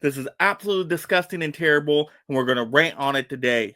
This is absolutely disgusting and terrible, and we're going to rant on it today.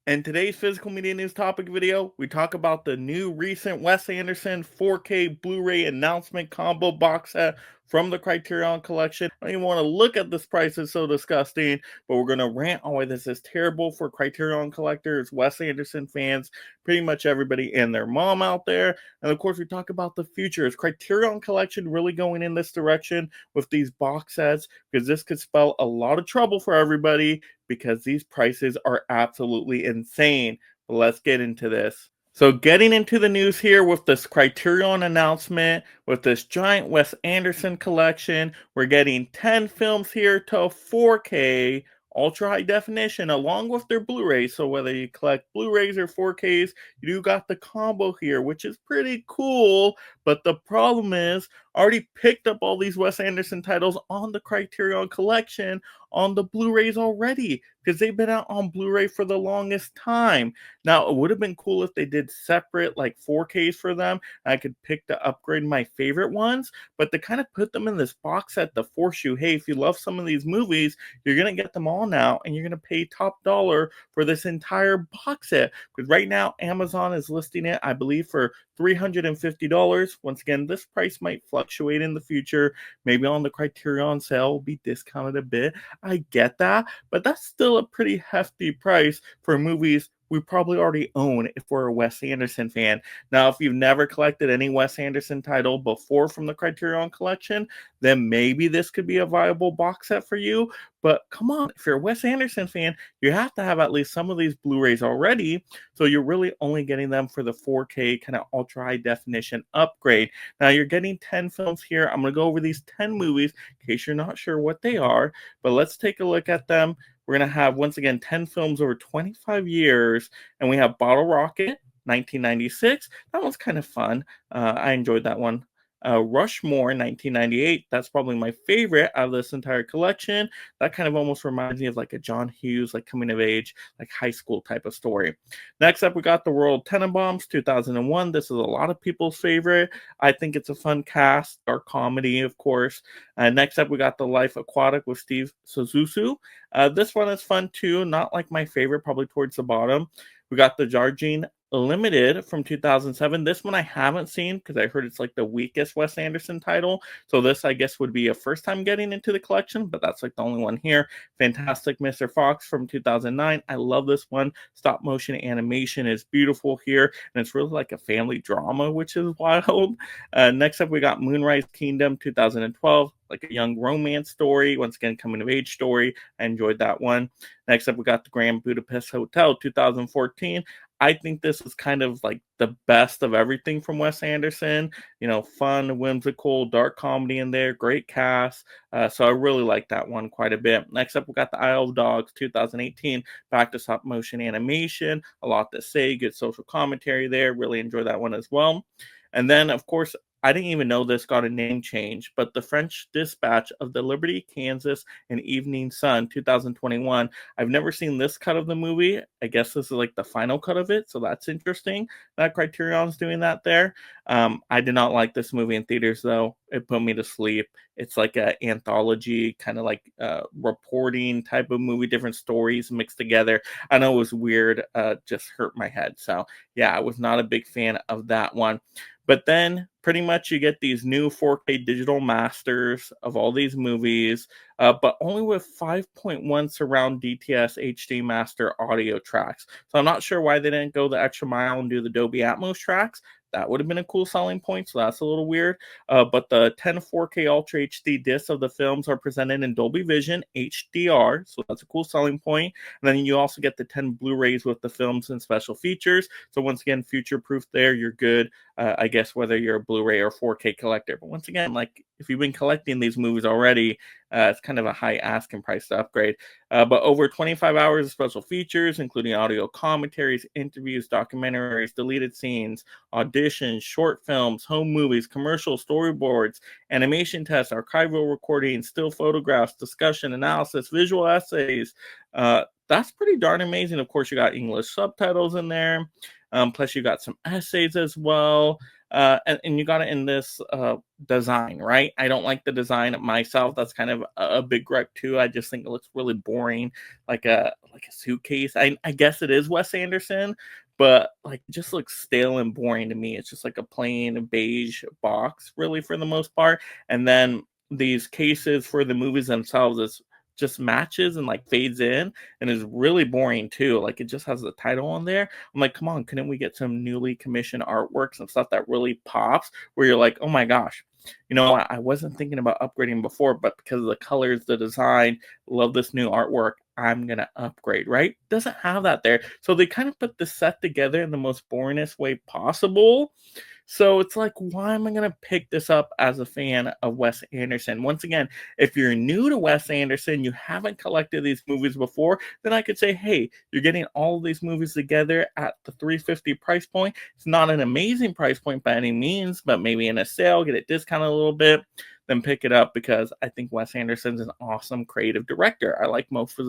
In today's physical media news topic video, we talk about the new recent Wes Anderson 4K Blu-ray announcement combo box set from the Criterion Collection. I don't even want to look at this price, it's so disgusting, but we're going to rant on why this is terrible for Criterion collectors, Wes Anderson fans, pretty much everybody and their mom out there. And of course, we talk about the future. Is Criterion Collection really going in this direction with these box sets? Because this could spell a lot of trouble for everybody, because these prices are absolutely insane. But let's get into this. So getting into the news here with this Criterion announcement, with this giant Wes Anderson collection, we're getting 10 films here to 4K ultra high definition along with their Blu-rays. So whether you collect Blu-rays or 4Ks, you do got the combo here, which is pretty cool. But the problem is, I already picked up all these Wes Anderson titles on the Criterion collection on the Blu-rays already, because they've been out on Blu-ray for the longest time. Now, it would have been cool if they did separate like 4Ks for them. I could pick to upgrade my favorite ones, but to kind of put them in this box set to force you, hey, if you love some of these movies, you're going to get them all now, and you're going to pay top dollar for this entire box set. Because right now, Amazon is listing it, I believe, for $350. Once again, this price might fluctuate in the future. Maybe on the Criterion sale will be discounted a bit. I get that, but that's still a pretty hefty price for movies we probably already own if we're a Wes Anderson fan. Now, if you've never collected any Wes Anderson title before from the Criterion collection, then maybe this could be a viable box set for you. But come on, if you're a Wes Anderson fan, you have to have at least some of these Blu-rays already, so you're really only getting them for the 4K kind of ultra high definition upgrade. Now, you're getting 10 films here. I'm going to go over these 10 movies in case you're not sure what they are, but let's take a look at them. We're going to have, once again, 10 films over 25 years, and we have Bottle Rocket, 1996. That one's kind of fun. I enjoyed that one. Rushmore, 1998. That's probably my favorite out of this entire collection. That kind of almost reminds me of like a John Hughes, like coming of age, like high school type of story. Next up, we got The World Tenenbaums, 2001. This is a lot of people's favorite. I think it's a fun cast, dark comedy, of course. Next up, we got The Life Aquatic with Steve Suzusu. This one is fun too, not like my favorite, probably towards the bottom. We got The Jardine Limited from 2007. This one I haven't seen because I heard it's like the weakest Wes Anderson title. So this, I guess, would be a first time getting into the collection, but that's like the only one here. Fantastic Mr. Fox from 2009. I love this one. Stop motion animation is beautiful here, and it's really like a family drama, which is wild. Next up, we got Moonrise Kingdom 2012. Like a young romance story, once again, coming of age story. I enjoyed that one. Next up, we got The Grand Budapest Hotel 2014. I think this is kind of like the best of everything from Wes Anderson. You know, fun, whimsical, dark comedy in there, great cast. So I really like that one quite a bit. Next up, we got The Isle of Dogs 2018, back to stop motion animation. A lot to say, good social commentary there. Really enjoy that one as well. And then, of course, I didn't even know this got a name change, but The French Dispatch of the Liberty, Kansas, and Evening Sun, 2021. I've never seen this cut of the movie. I guess this is like the final cut of it, so that's interesting that Criterion's doing that there. I did not like this movie in theaters, though. It put me to sleep. It's like an anthology, kind of like reporting type of movie, different stories mixed together. I know it was weird, just hurt my head. So, yeah, I was not a big fan of that one. But then pretty much you get these new 4K digital masters of all these movies, but only with 5.1 surround DTS HD master audio tracks. So I'm not sure why they didn't go the extra mile and do the Dolby Atmos tracks. That would have been a cool selling point, so that's a little weird. But the 10 4K Ultra HD discs of the films are presented in Dolby Vision HDR, so that's a cool selling point. And then you also get the 10 Blu-rays with the films and special features. So once again, future-proof there, you're good. I guess whether you're a Blu-ray or 4K collector. But once again, like if you've been collecting these movies already, it's kind of a high asking price to upgrade. But over 25 hours of special features, including audio commentaries, interviews, documentaries, deleted scenes, auditions, short films, home movies, commercials, storyboards, animation tests, archival recordings, still photographs, discussion, analysis, visual essays. That's pretty darn amazing. Of course, you got English subtitles in there. Plus, you got some essays as well. And you got it in this design, right? I don't like the design myself. That's kind of a big gripe too. I just think it looks really boring, like a suitcase. I guess it is Wes Anderson, but like it just looks stale and boring to me. It's just like a plain beige box, really, for the most part. And then these cases for the movies themselves is just matches and like fades in and is really boring too. Like it just has the title on there. I'm like, come on, couldn't we get some newly commissioned artwork, some stuff that really pops where you're like, oh my gosh, I wasn't thinking about upgrading before, but because of the colors, the design, love this new artwork, I'm gonna upgrade, right? Doesn't have that there. So they kind of put the set together in the most boringest way possible. So it's like, why am I going to pick this up as a fan of Wes Anderson? Once again, if you're new to Wes Anderson, you haven't collected these movies before, then I could say, hey, you're getting all of these movies together at the 350 price point. It's not an amazing price point by any means, but maybe in a sale, get it discounted a little bit, then pick it up because I think Wes Anderson's an awesome creative director. I like most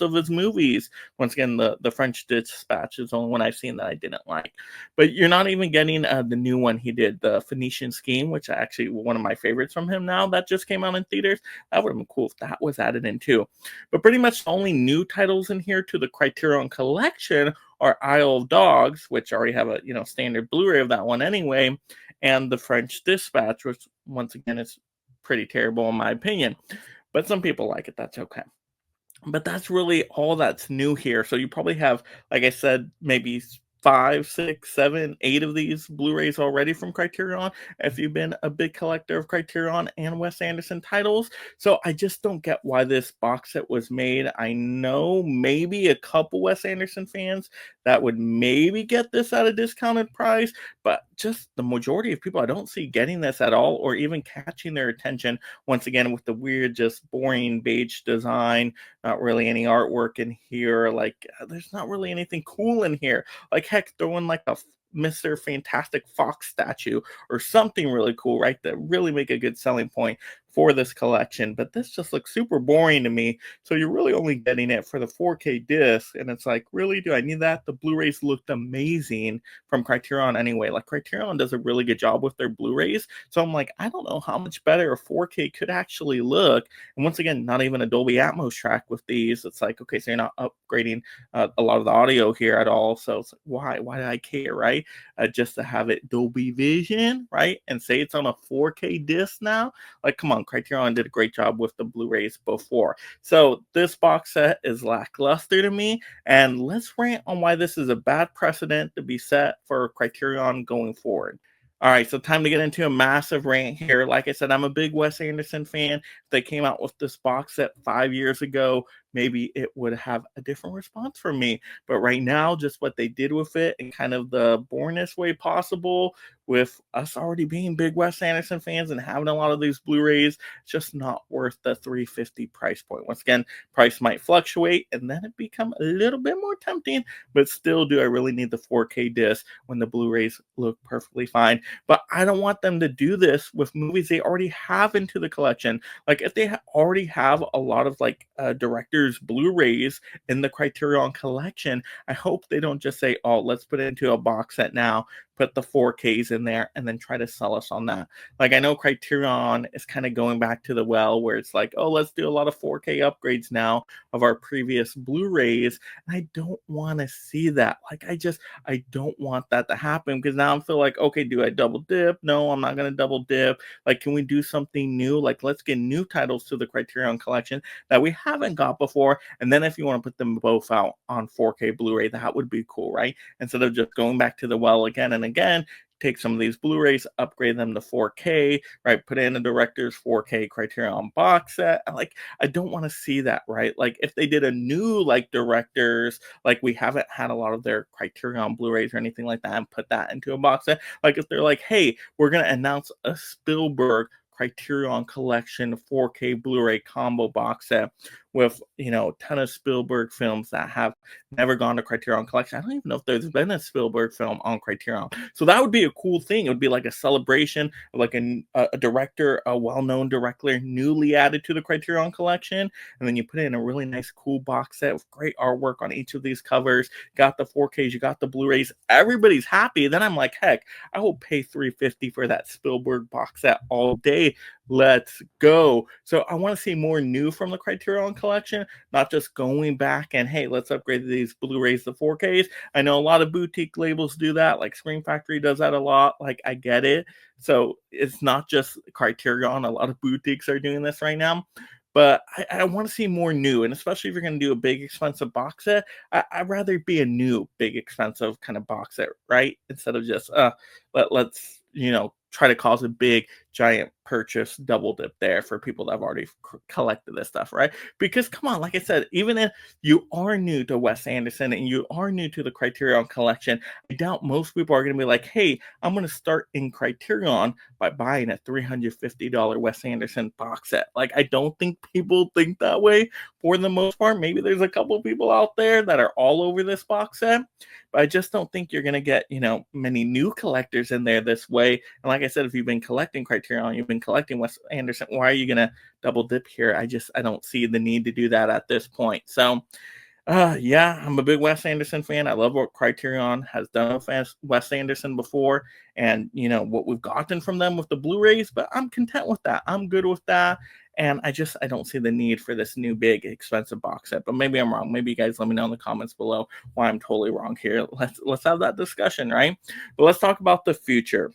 of his movies. Once again, the French Dispatch is the only one I've seen that I didn't like. But you're not even getting the new one he did, the Phoenician Scheme, which actually one of my favorites from him now that just came out in theaters. That would have been cool if that was added in too. But pretty much the only new titles in here to the Criterion Collection are Isle of Dogs, which already have a standard Blu-ray of that one anyway, and the French Dispatch, which once again is pretty terrible in my opinion. But some people like it. That's okay. But that's really all that's new here. So you probably have, like I said, maybe 5, 6, 7, 8 of these Blu-rays already from Criterion if you've been a big collector of Criterion and Wes Anderson titles. So I just don't get why this box set was made. I know maybe a couple Wes Anderson fans that would maybe get this at a discounted price, but just the majority of people I don't see getting this at all or even catching their attention, once again, with the weird, just boring beige design, not really any artwork in here. Like, there's not really anything cool in here. Like, heck, throw in like a Mr. Fantastic Fox statue or something really cool, right? That really make a good selling point for this collection. But this just looks super boring to me. So you're really only getting it for the 4K disc. And it's like, really? Do I need that? The Blu-rays looked amazing from Criterion anyway. Like, Criterion does a really good job with their Blu-rays. So I'm like, I don't know how much better a 4K could actually look. And once again, not even a Dolby Atmos track with these. It's like, okay, so you're not upgrading a lot of the audio here at all. So it's like, why do I care, right? Just to have it Dolby Vision, right? And say it's on a 4K disc now. Like, come on, Criterion did a great job with the Blu-rays before. So this box set is lackluster to me. And let's rant on why this is a bad precedent to be set for Criterion going forward. All right, so time to get into a massive rant here. Like I said, I'm a big Wes Anderson fan. If they came out with this box set 5 years ago, maybe it would have a different response from me. But right now, just what they did with it in kind of the boringest way possible, with us already being big Wes Anderson fans and having a lot of these Blu-rays, it's just not worth the 350 price point. Once again, price might fluctuate and then it become a little bit more tempting, but still, do I really need the 4K disc when the Blu-rays look perfectly fine? But I don't want them to do this with movies they already have into the collection. Like, if they already have a lot of like directors Blu-rays in the Criterion collection, I hope they don't just say, oh, let's put it into a box set now, put the 4Ks in there, and then try to sell us on that. Like, I know Criterion is kind of going back to the well where it's like, oh, let's do a lot of 4K upgrades now of our previous Blu-rays. And I don't want to see that. Like, I don't want that to happen, because now I feel like, okay, do I double dip? No, I'm not going to double dip. Like, can we do something new? Like, let's get new titles to the Criterion collection that we haven't got before. And then if you want to put them both out on 4K Blu-ray, that would be cool, right? Instead of just going back to the well again and again, take some of these Blu-rays, upgrade them to 4K, right? Put in a director's 4K Criterion box set. I don't want to see that, right? Like, if they did a new like directors, like we haven't had a lot of their Criterion Blu-rays or anything like that, and put that into a box set. Like, if they're like, hey, we're gonna announce a Spielberg Criterion Collection 4K Blu-ray combo box set with, a ton of Spielberg films that have never gone to Criterion Collection. I don't even know if there's been a Spielberg film on Criterion. So that would be a cool thing. It would be like a celebration of like a director, a well-known director, newly added to the Criterion Collection, and then you put it in a really nice, cool box set with great artwork on each of these covers. Got the 4Ks, you got the Blu-rays. Everybody's happy. Then I'm like, heck, I will pay $350 for that Spielberg box set all day. Let's go. So I want to see more new from the Criterion Collection, not just going back and, hey, let's upgrade these Blu-rays to 4Ks. I know a lot of boutique labels do that, like Screen Factory does that a lot. Like, I get it. So it's not just Criterion. A lot of boutiques are doing this right now. But I want to see more new, and especially if you're going to do a big, expensive box set, I'd rather be a new, big, expensive kind of box set, right? Instead of just, let's, try to cause a big, giant purchase double dip there for people that have already collected this stuff, right? Because come on, like I said, even if you are new to Wes Anderson and you are new to the Criterion Collection, I doubt most people are going to be like, hey, I'm going to start in Criterion by buying a $350 Wes Anderson box set. Like, I don't think people think that way for the most part. Maybe there's a couple people out there that are all over this box set, but I just don't think you're going to get, many new collectors in there this way. And like I said, if you've been collecting Criterion, you've been collecting Wes Anderson, why are you going to double dip here? I don't see the need to do that at this point. So, yeah, I'm a big Wes Anderson fan. I love what Criterion has done with Wes Anderson before, and what we've gotten from them with the Blu-rays. But I'm content with that. I'm good with that, and I don't see the need for this new big expensive box set. But maybe I'm wrong. Maybe you guys let me know in the comments below why I'm totally wrong here. Let's have that discussion, right? But let's talk about the future.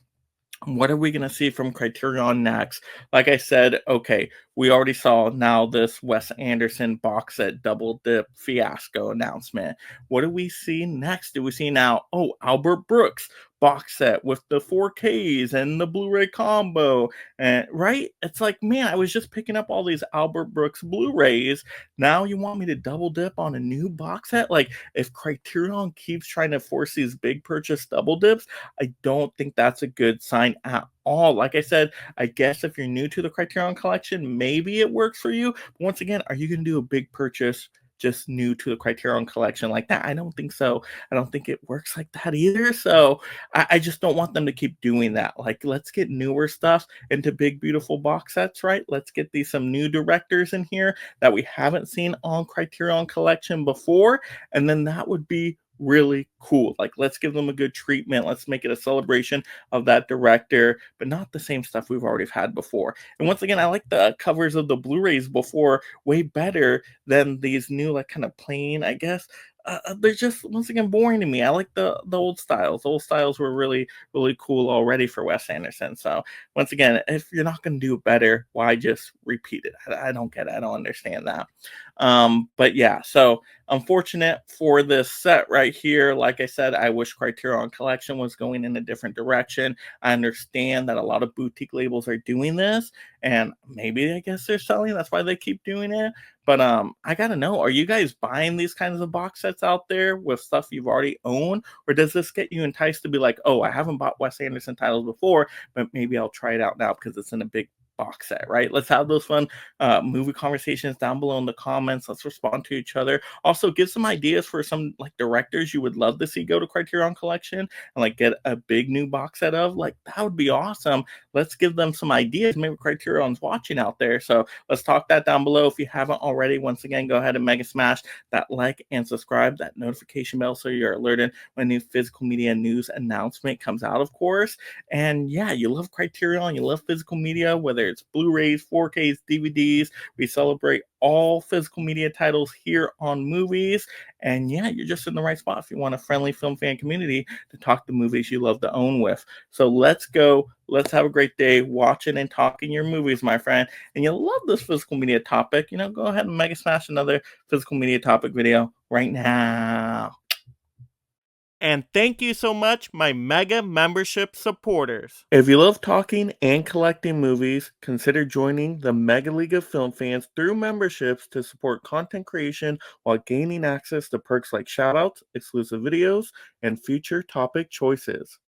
What are we going to see from Criterion next? Like I said, okay, we already saw now this Wes Anderson box set double dip fiasco announcement. What do we see next? Do we see now, Albert Brooks box set with the 4Ks and the Blu-ray combo, and right? It's like, man, I was just picking up all these Albert Brooks Blu-rays. Now you want me to double dip on a new box set? Like, if Criterion keeps trying to force these big purchase double dips, I don't think that's a good sign at all. Like I said, I guess if you're new to the Criterion Collection, maybe it works for you. But once again, are you going to do a big purchase just new to the Criterion Collection like that? I don't think so. I don't think it works like that either. So I just don't want them to keep doing that. Like, let's get newer stuff into big, beautiful box sets, right? Let's get some new directors in here that we haven't seen on Criterion Collection before. And then that would be really cool. Like, let's give them a good treatment. Let's make it a celebration of that director, but not the same stuff we've already had before. And once again, I like the covers of the Blu-rays before way better than these new, like, kind of plain, I guess. They're just, once again, boring to me. I like the old styles. The old styles were really, really cool already for Wes Anderson. So once again, if you're not going to do better, why just repeat it? I don't get it. I don't understand that. But yeah, so unfortunate for this set right here. Like I said, I wish Criterion Collection was going in a different direction. I understand that a lot of boutique labels are doing this, and maybe I guess they're selling. That's why they keep doing it. But I gotta know, are you guys buying these kinds of box sets out there with stuff you've already owned? Or does this get you enticed to be like, oh, I haven't bought Wes Anderson titles before, but maybe I'll try it out now because it's in a big box set, right? Let's have those fun movie conversations down below in the comments. Let's respond to each other. Also, give some ideas for some like directors you would love to see go to Criterion Collection and like get a big new box set of. Like, that would be awesome. Let's give them some ideas. Maybe Criterion's watching out there. So let's talk that down below. If you haven't already, once again, go ahead and mega smash that like and subscribe, that notification bell, so you're alerted when a new physical media news announcement comes out, of course. And yeah, you love Criterion, you love physical media, whether it's Blu-rays, 4Ks, DVDs. We celebrate all physical media titles here on Movies. And yeah, you're just in the right spot if you want a friendly film fan community to talk the movies you love to own with. So let's go. Let's have a great day watching and talking your movies, my friend. And you love this physical media topic, go ahead and mega smash another physical media topic video right now. And thank you so much, my mega membership supporters. If you love talking and collecting movies, consider joining the Mega League of Film Fans through memberships to support content creation while gaining access to perks like shoutouts, exclusive videos, and future topic choices.